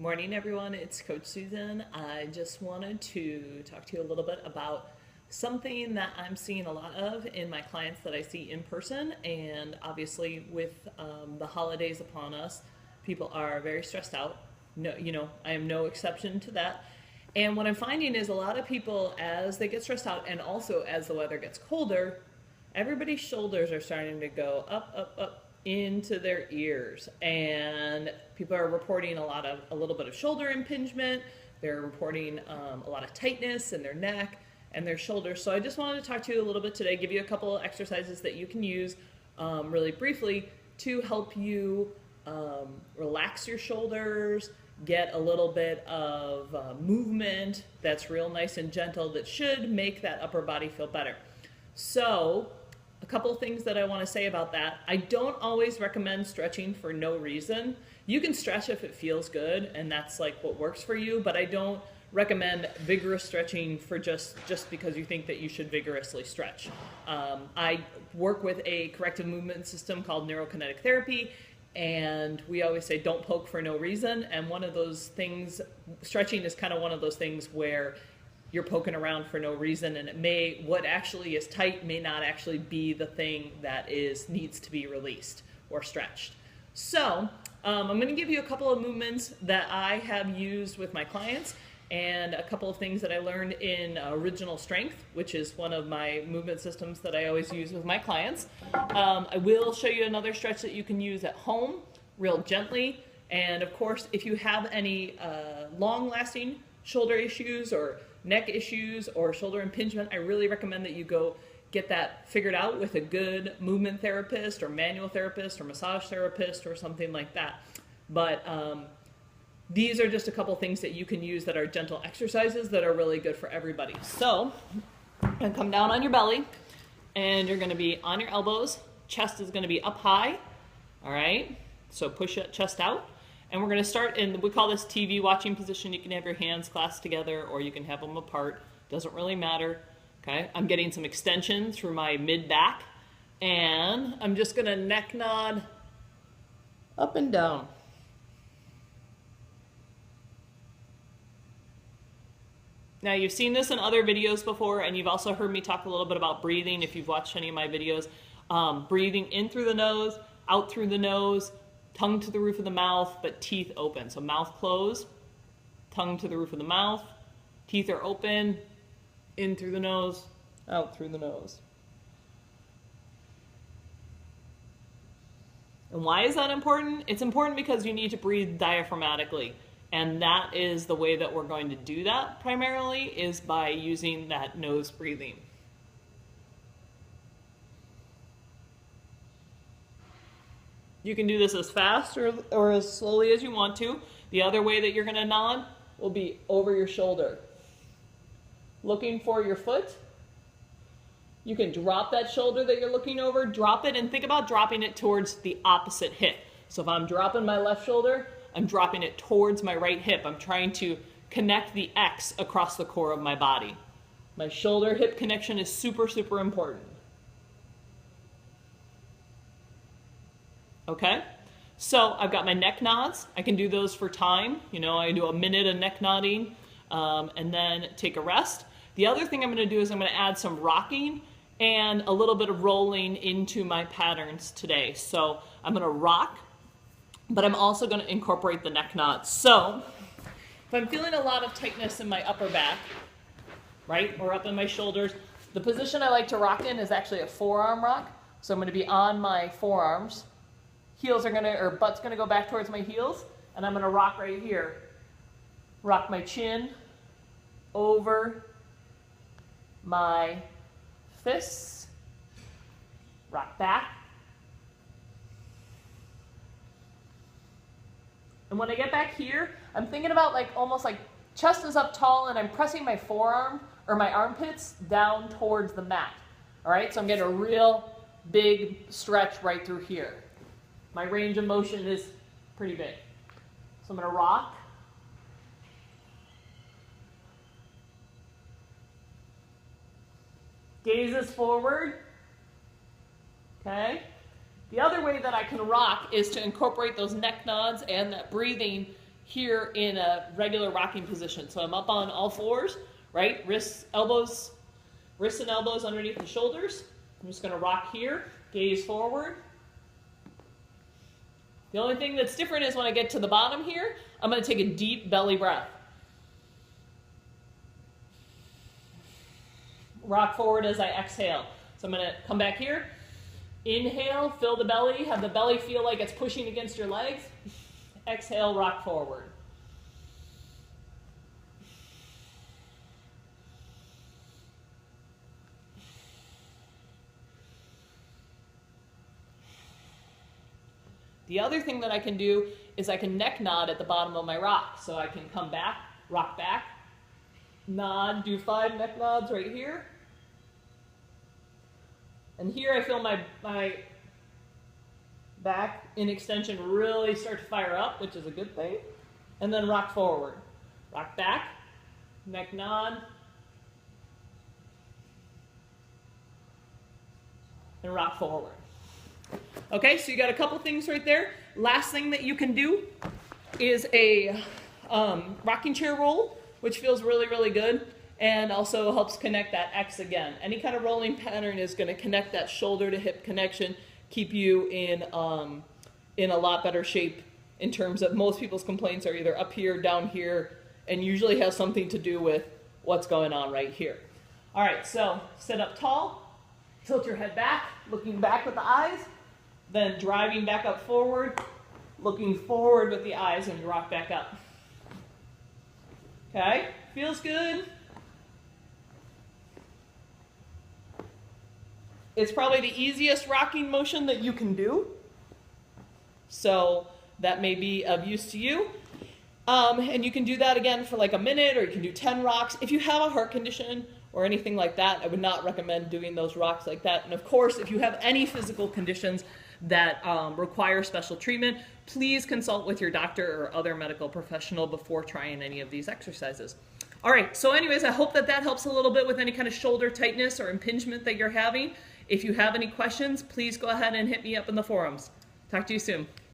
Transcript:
Morning, everyone. It's Coach Susan. I just wanted to talk to you a little bit about something that I'm seeing a lot of in my clients that I see in person. And obviously, with the holidays upon us, people are very stressed out. No, I am no exception to that. And what I'm finding is a lot of people, as they get stressed out, and also as the weather gets colder, everybody's shoulders are starting to go up, up, up into their ears, and people are reporting a little bit of shoulder impingement. They're reporting a lot of tightness in their neck and their shoulders. So I just wanted to talk to you a little bit today, give you a couple of exercises that you can use really briefly to help you relax your shoulders, get a little bit of movement that's real nice and gentle that should make that upper body feel better. So a couple things that I want to say about that. I don't always recommend stretching for no reason. You can stretch if it feels good, and that's like what works for you, but I don't recommend vigorous stretching for just because you think that you should vigorously stretch. I work with a corrective movement system called neurokinetic therapy, and we always say don't poke for no reason, and one of those things, stretching is kind of one of those things where you're poking around for no reason, and what actually is tight may not actually be the thing that needs to be released or stretched. So I'm going to give you a couple of movements that I have used with my clients and a couple of things that I learned in Original Strength, which is one of my movement systems that I always use with my clients. I will show you another stretch that you can use at home real gently. And of course, if you have any long-lasting shoulder issues or neck issues or shoulder impingement, I really recommend that you go get that figured out with a good movement therapist or manual therapist or massage therapist or something like that. But these are just a couple things that you can use that are gentle exercises that are really good for everybody. So you're going to come down on your belly, and you're going to be on your elbows. Chest is going to be up high. All right, so push your chest out. And we're going to start in, we call this TV watching position. You can have your hands clasped together or you can have them apart. Doesn't really matter. Okay, I'm getting some extension through my mid-back. And I'm just going to neck nod up and down. Now, you've seen this in other videos before, and you've also heard me talk a little bit about breathing if you've watched any of my videos. Breathing in through the nose, out through the nose, tongue to the roof of the mouth, but teeth open. So mouth closed, tongue to the roof of the mouth, teeth are open, in through the nose, out through the nose. And why is that important? It's important because you need to breathe diaphragmatically. And that is the way that we're going to do that primarily, is by using that nose breathing. You can do this as fast or as slowly as you want to. The other way that you're going to nod will be over your shoulder. Looking for your foot. You can drop that shoulder that you're looking over, drop it, and think about dropping it towards the opposite hip. So if I'm dropping my left shoulder, I'm dropping it towards my right hip. I'm trying to connect the X across the core of my body. My shoulder-hip connection is super, super important. Okay, so I've got my neck nods. I can do those for time. I do a minute of neck nodding and then take a rest. The other thing I'm going to do is I'm going to add some rocking and a little bit of rolling into my patterns today. So I'm going to rock, but I'm also going to incorporate the neck nods. So if I'm feeling a lot of tightness in my upper back, right, or up in my shoulders, the position I like to rock in is actually a forearm rock. So I'm going to be on my forearms. Butt's gonna go back towards my heels, and I'm gonna rock right here. Rock my chin over my fists, rock back. And when I get back here, I'm thinking about almost like chest is up tall, and I'm pressing my forearm or my armpits down towards the mat. All right, so I'm getting a real big stretch right through here. My range of motion is pretty big. So I'm going to rock. Gazes forward. Okay. The other way that I can rock is to incorporate those neck nods and that breathing here in a regular rocking position. So I'm up on all fours, right? Wrists and elbows underneath the shoulders. I'm just going to rock here, gaze forward. The only thing that's different is when I get to the bottom here, I'm going to take a deep belly breath. Rock forward as I exhale. So I'm going to come back here. Inhale, fill the belly, have the belly feel like it's pushing against your legs. Exhale, rock forward. The other thing that I can do is I can neck nod at the bottom of my rock. So I can come back, rock back, nod, do 5 neck nods right here. And here I feel my back in extension really start to fire up, which is a good thing. And then rock forward. Rock back, neck nod, and rock forward. Okay, so you got a couple things right there. Last thing that you can do is a rocking chair roll, which feels really, really good and also helps connect that X again. Any kind of rolling pattern is going to connect that shoulder to hip connection, keep you in a lot better shape in terms of most people's complaints are either up here, down here, and usually has something to do with what's going on right here. All right, so sit up tall, tilt your head back, looking back with the eyes, then driving back up forward, looking forward with the eyes, and you rock back up. Okay, feels good. It's probably the easiest rocking motion that you can do. So that may be of use to you. And you can do that again for like a minute, or you can do 10 rocks. If you have a heart condition or anything like that, I would not recommend doing those rocks like that. And of course, if you have any physical conditions that require special treatment, please consult with your doctor or other medical professional before trying any of these exercises. All right, so anyways, I hope that that helps a little bit with any kind of shoulder tightness or impingement that you're having. If you have any questions, please go ahead and hit me up in the forums. Talk to you soon.